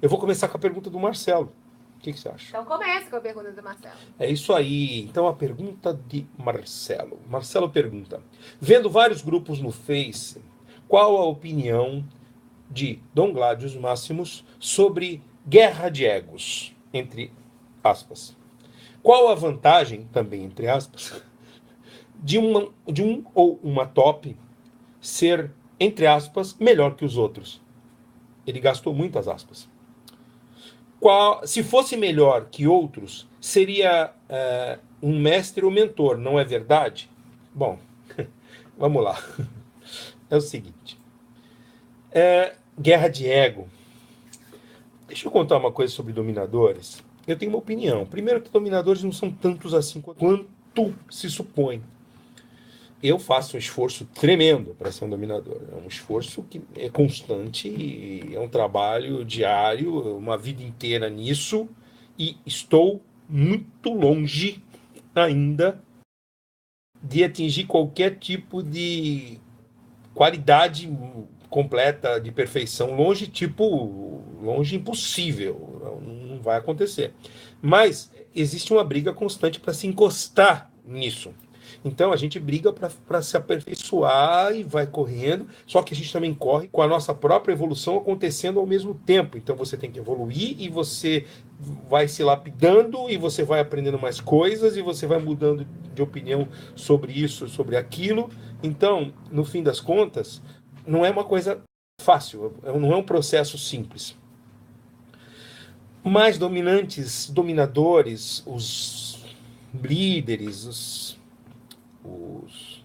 Eu vou começar com a pergunta do Marcelo. O que você acha? Então comece com a pergunta do Marcelo. É isso aí. Então a pergunta de Marcelo. Marcelo pergunta: vendo vários grupos no Face, qual a opinião de Dom Gladius Máximos sobre guerra de egos, entre aspas? Qual a vantagem, também entre aspas, de um ou uma top ser, entre aspas, melhor que os outros? Ele gastou muitas aspas. Se fosse melhor que outros, seria um mestre ou mentor, não é verdade? Bom, vamos lá. É o seguinte. Guerra de ego. Deixa eu contar uma coisa sobre dominadores. Eu tenho uma opinião. Primeiro que dominadores não são tantos assim quanto se supõe. Eu faço um esforço tremendo para ser um dominador. É um esforço que é constante, e é um trabalho diário, uma vida inteira nisso, e estou muito longe ainda de atingir qualquer tipo de qualidade completa de perfeição. Longe impossível. Não vai acontecer. Mas existe uma briga constante para se encostar nisso. Então a gente briga para se aperfeiçoar e vai correndo, só que a gente também corre com a nossa própria evolução acontecendo ao mesmo tempo. Então você tem que evoluir e você vai se lapidando e você vai aprendendo mais coisas e você vai mudando de opinião sobre isso, sobre aquilo. Então, no fim das contas, não é uma coisa fácil, não é um processo simples. Mas dominadores, os líderes, os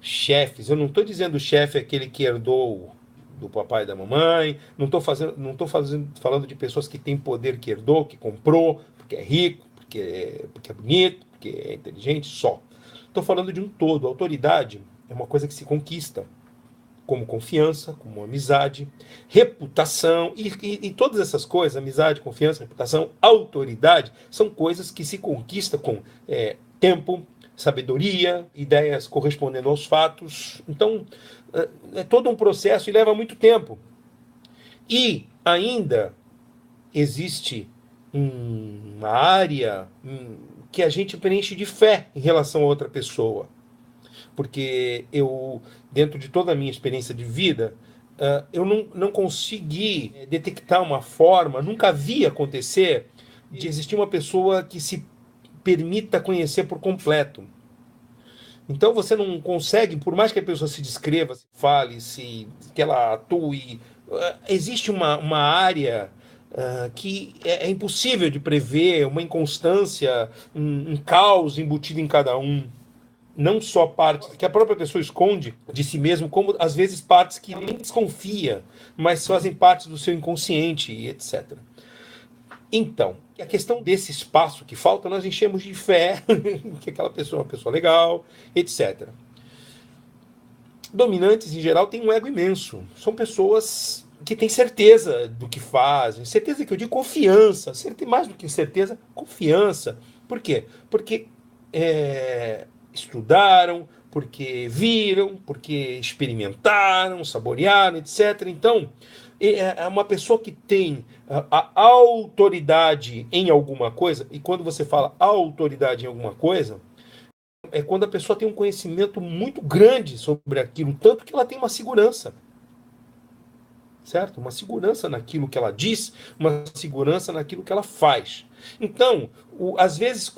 chefes, eu não estou dizendo chefe aquele que herdou do papai e da mamãe, não estou falando de pessoas que têm poder, que herdou, que comprou, porque é rico, porque é bonito, porque é inteligente, só. Estou falando de um todo. A autoridade é uma coisa que se conquista, como confiança, como amizade, reputação, e todas essas coisas, amizade, confiança, reputação, autoridade, são coisas que se conquistam com tempo, sabedoria, ideias correspondendo aos fatos. Então, é todo um processo e leva muito tempo. E ainda existe uma área que a gente preenche de fé em relação a outra pessoa. Porque eu, dentro de toda a minha experiência de vida, eu não consegui detectar uma forma, nunca vi acontecer, de existir uma pessoa que se permita conhecer por completo. Então você não consegue, por mais que a pessoa se descreva, se fale, que ela atue, existe uma área que é impossível de prever, uma inconstância, um caos embutido em cada um. Não só partes que a própria pessoa esconde de si mesmo, como às vezes partes que nem desconfia, mas fazem parte do seu inconsciente e etc. Então, a questão desse espaço que falta, nós enchemos de fé que aquela pessoa é uma pessoa legal, etc. Dominantes, em geral, têm um ego imenso. São pessoas que têm certeza do que fazem. Certeza que eu digo confiança. Mais do que certeza, confiança. Por quê? Porque estudaram, porque viram, porque experimentaram, saborearam, etc. Então, é uma pessoa que tem a autoridade em alguma coisa, e quando você fala autoridade em alguma coisa, é quando a pessoa tem um conhecimento muito grande sobre aquilo, tanto que ela tem uma segurança. Certo? Uma segurança naquilo que ela diz, uma segurança naquilo que ela faz. Então, às vezes,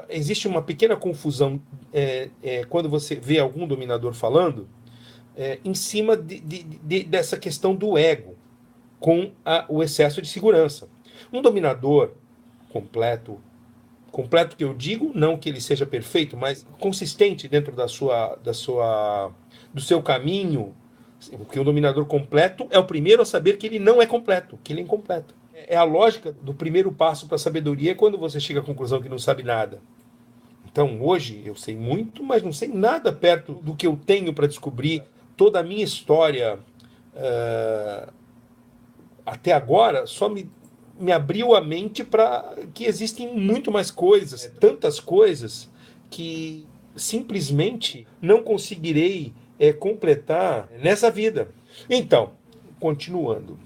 existe uma pequena confusão quando você vê algum dominador falando em cima dessa questão do ego com o excesso de segurança. Um dominador completo que eu digo, não que ele seja perfeito, mas consistente dentro do seu caminho, porque o dominador completo é o primeiro a saber que ele não é completo, que ele é incompleto. É a lógica do primeiro passo para a sabedoria, quando você chega à conclusão que não sabe nada. Então, hoje, eu sei muito, mas não sei nada perto do que eu tenho para descobrir. Toda a minha história até agora só me abriu a mente para que existem muito mais coisas, tantas coisas, que simplesmente não conseguirei completar nessa vida. Então, continuando.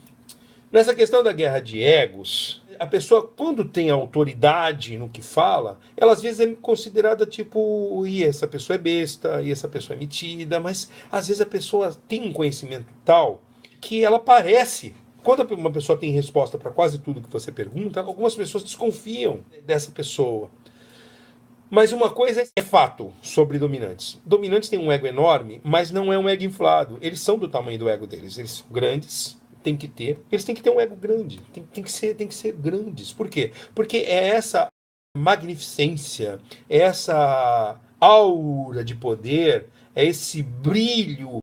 Nessa questão da guerra de egos, a pessoa, quando tem autoridade no que fala, ela às vezes é considerada tipo, e essa pessoa é besta, e essa pessoa é metida, mas às vezes a pessoa tem um conhecimento tal que ela parece. Quando uma pessoa tem resposta para quase tudo que você pergunta, algumas pessoas desconfiam dessa pessoa. Mas uma coisa é fato sobre dominantes. Dominantes têm um ego enorme, mas não é um ego inflado. Eles são do tamanho do ego deles. Eles são grandes, tem que ter. Eles têm que ter um ego grande. Tem que ser grandes. Por quê? Porque é essa magnificência, é essa aura de poder, é esse brilho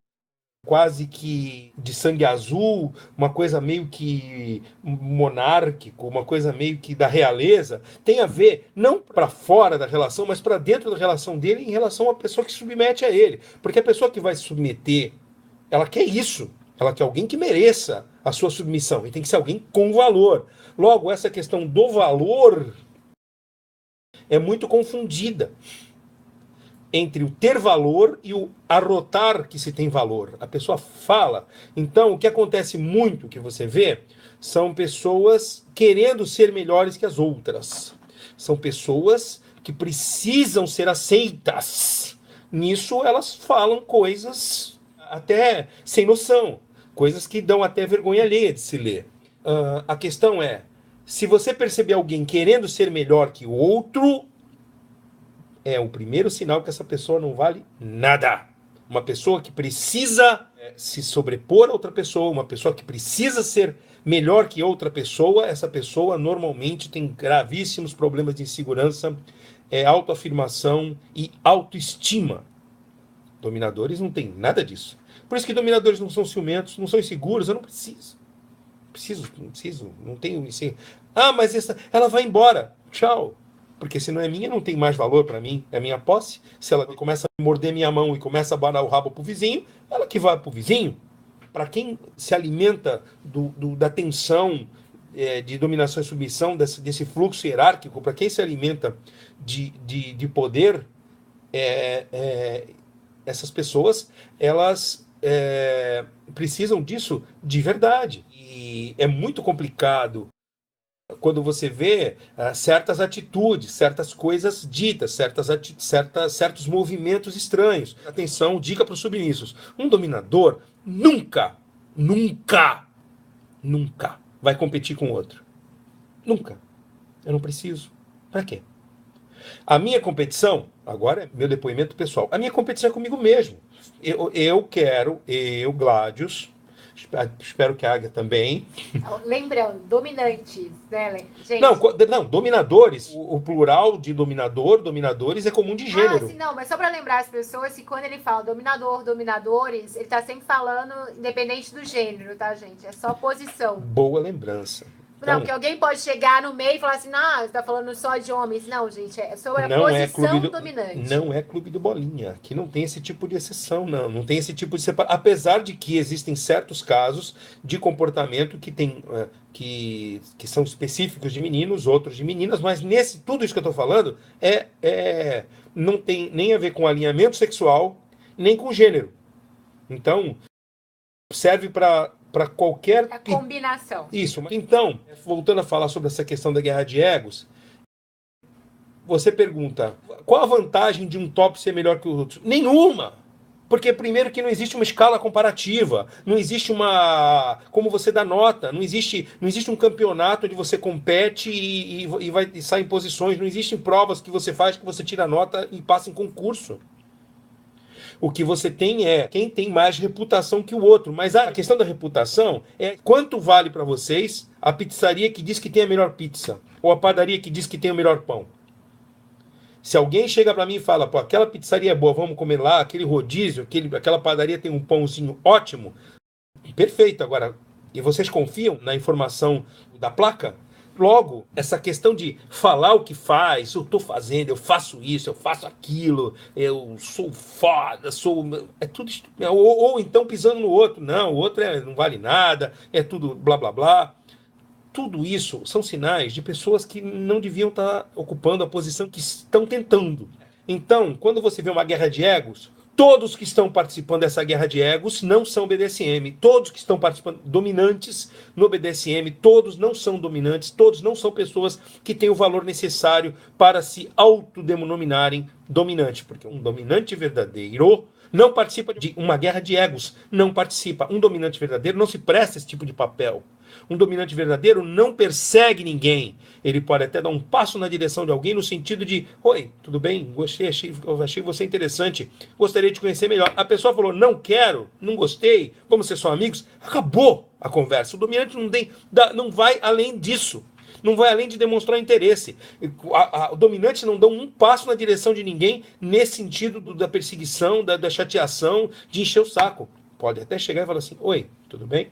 quase que de sangue azul, uma coisa meio que monárquico, uma coisa meio que da realeza, tem a ver não para fora da relação, mas para dentro da relação dele em relação à pessoa que submete a ele. Porque a pessoa que vai se submeter, ela quer isso. Ela quer alguém que mereça a sua submissão. E tem que ser alguém com valor. Logo, essa questão do valor é muito confundida entre o ter valor e o arrotar que se tem valor. A pessoa fala. Então, o que acontece muito, que você vê, são pessoas querendo ser melhores que as outras. São pessoas que precisam ser aceitas. Nisso, elas falam coisas até sem noção. Coisas que dão até vergonha alheia de se ler. A questão é, se você perceber alguém querendo ser melhor que o outro, é o primeiro sinal que essa pessoa não vale nada. Uma pessoa que precisa se sobrepor a outra pessoa, uma pessoa que precisa ser melhor que outra pessoa, essa pessoa normalmente tem gravíssimos problemas de insegurança, autoafirmação e autoestima. Dominadores não tem nada disso. Por isso que dominadores não são ciumentos, não são inseguros, eu não preciso. Não preciso, não tenho isso. Ah, mas ela vai embora. Tchau. Porque se não é minha, não tem mais valor para mim, é minha posse. Se ela começa a morder minha mão e começa a abanar o rabo pro vizinho, ela que vai pro vizinho. Para quem se alimenta da tensão de dominação e submissão, desse fluxo hierárquico, para quem se alimenta de poder, essas pessoas, elas precisam disso de verdade. E é muito complicado quando você vê certas atitudes, certas coisas ditas, certos movimentos estranhos. Atenção, dica para os submissos. Um dominador nunca vai competir com o outro. Nunca. Eu não preciso. Para quê? A minha competição, agora é meu depoimento pessoal, a minha competição é comigo mesmo. Eu, Gládios, espero que a Águia também. Lembrando, dominantes, né, gente? Não, dominadores, o plural de dominadores é comum de gênero. Sim, não, mas só para lembrar as pessoas que quando ele fala dominadores, ele tá sempre falando independente do gênero, tá, gente? É só posição. Boa lembrança. Então, não, porque alguém pode chegar no meio e falar assim, não, você tá falando só de homens. Não, gente, é sobre a posição dominante. Não é clube do bolinha. Aqui não tem esse tipo de exceção, não. Não tem esse tipo de separação. Apesar de que existem certos casos de comportamento que são específicos de meninos, outros de meninas, mas tudo isso que eu tô falando não tem nem a ver com alinhamento sexual, nem com gênero. Então, serve para qualquer... A combinação. Isso. Então, voltando a falar sobre essa questão da guerra de egos, você pergunta, qual a vantagem de um top ser melhor que o outro? Nenhuma! Porque, primeiro, que não existe uma escala comparativa, não existe como você dá nota, não existe um campeonato onde você compete e sai em posições, não existem provas que você faz, que você tira nota e passa em concurso. O que você tem é quem tem mais reputação que o outro. Mas a questão da reputação é quanto vale para vocês a pizzaria que diz que tem a melhor pizza ou a padaria que diz que tem o melhor pão. Se alguém chega para mim e fala, pô, aquela pizzaria é boa, vamos comer lá, aquele rodízio, aquela padaria tem um pãozinho ótimo, perfeito. Agora, e vocês confiam na informação da placa? Logo, essa questão de falar o que faz, eu estou fazendo, eu faço isso, eu faço aquilo, eu sou foda, é tudo ou então pisando no outro, não, o outro não vale nada, é tudo blá blá blá. Tudo isso são sinais de pessoas que não deviam estar ocupando a posição que estão tentando. Então, quando você vê uma guerra de egos, Todos que estão participando dessa guerra de egos não são BDSM. Todos que estão participando, dominantes no BDSM, todos não são dominantes, todos não são pessoas que têm o valor necessário para se autodenominarem dominante. Porque um dominante verdadeiro não participa de uma guerra de egos. Não participa. Um dominante verdadeiro não se presta esse tipo de papel. Um dominante verdadeiro não persegue ninguém. Ele pode até dar um passo na direção de alguém no sentido de: oi, tudo bem? Gostei, achei você interessante. Gostaria de te conhecer melhor. A pessoa falou: não quero, não gostei, vamos ser só amigos. Acabou a conversa. O dominante não vai além disso. Não vai além de demonstrar interesse. O dominante não dá um passo na direção de ninguém nesse sentido da perseguição, da chateação, de encher o saco. Pode até chegar e falar assim: oi, tudo bem?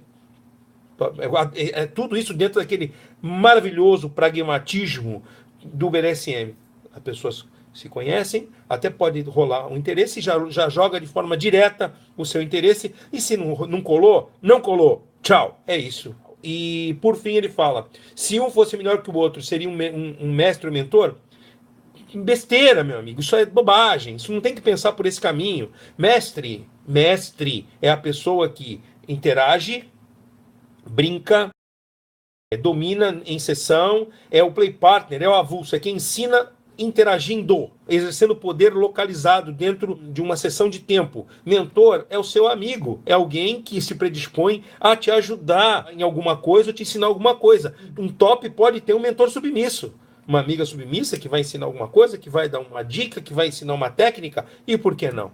É tudo isso dentro daquele maravilhoso pragmatismo do BDSM. As pessoas se conhecem, até pode rolar um interesse, já joga de forma direta o seu interesse, e se não colou, não colou. Tchau, é isso. E por fim ele fala: se um fosse melhor que o outro, seria um mestre ou mentor? Besteira, meu amigo, isso é bobagem, isso não tem que pensar por esse caminho. Mestre é a pessoa que interage, brinca, domina em sessão, é o play partner, é o avulso, é quem ensina interagindo, exercendo poder localizado dentro de uma sessão de tempo. Mentor é o seu amigo, é alguém que se predispõe a te ajudar em alguma coisa ou te ensinar alguma coisa. Um top pode ter um mentor submisso, uma amiga submissa que vai ensinar alguma coisa, que vai dar uma dica, que vai ensinar uma técnica, e por que não?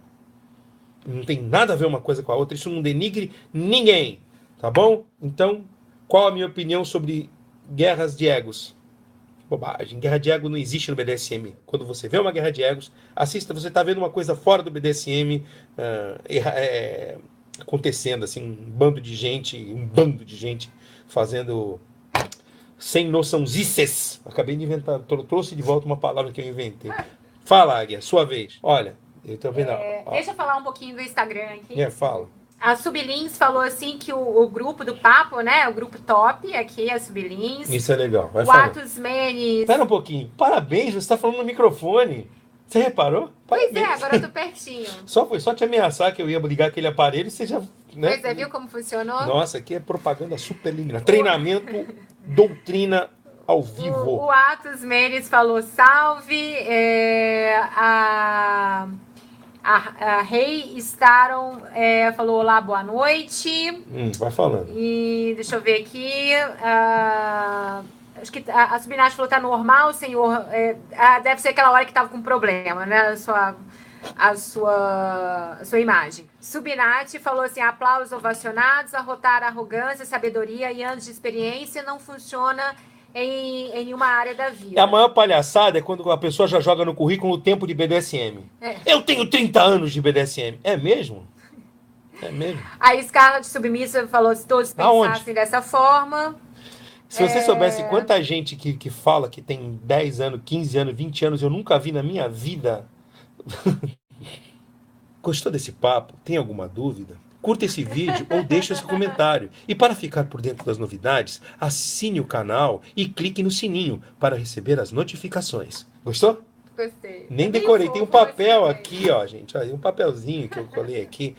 Não tem nada a ver uma coisa com a outra, isso não denigre ninguém. Tá bom? Então, qual a minha opinião sobre guerras de egos? Bobagem. Guerra de ego não existe no BDSM. Quando você vê uma guerra de egos, assista, você está vendo uma coisa fora do BDSM acontecendo, assim, um bando de gente fazendo sem noçãozices. Acabei de inventar, trouxe de volta uma palavra que eu inventei. Fala, Águia, sua vez. Olha, eu tô vendo. Deixa eu falar um pouquinho do Instagram aqui. Fala. A Sublins falou assim que o grupo do papo, né? O grupo top aqui, a Sublins. Isso é legal. Vai o falar. Atos Menes. Espera um pouquinho. Parabéns, você está falando no microfone. Você reparou? Pois Parabéns. agora eu tô pertinho. Foi só te ameaçar que eu ia ligar aquele aparelho e você já... Né? Pois é, viu como funcionou? Nossa, aqui é propaganda subliminar. Treinamento, doutrina ao vivo. O Atos Menes falou salve. A Rei Staron falou olá, boa noite. Vai falando. E deixa eu ver aqui. Acho que a Subinati falou que tá normal, senhor. Deve ser aquela hora que tava com problema, né? A sua imagem. Subinati falou assim: aplausos ovacionados, arrotar arrogância, sabedoria e anos de experiência não funciona em nenhuma área da vida. A maior palhaçada é quando a pessoa já joga no currículo o tempo de BDSM. Eu tenho 30 anos de BDSM. É mesmo? É mesmo? A Scarlett Submissa falou: se todos pensassem dessa forma. Se você soubesse quanta gente que fala que tem 10 anos, 15 anos, 20 anos, eu nunca vi na minha vida. Gostou desse papo? Tem alguma dúvida? Curta esse vídeo ou deixe esse comentário. E para ficar por dentro das novidades, assine o canal e clique no sininho para receber as notificações. Gostou? Gostei. Nem decorei. Tem um papel aqui, ó, gente. Olha, um papelzinho que eu colei aqui.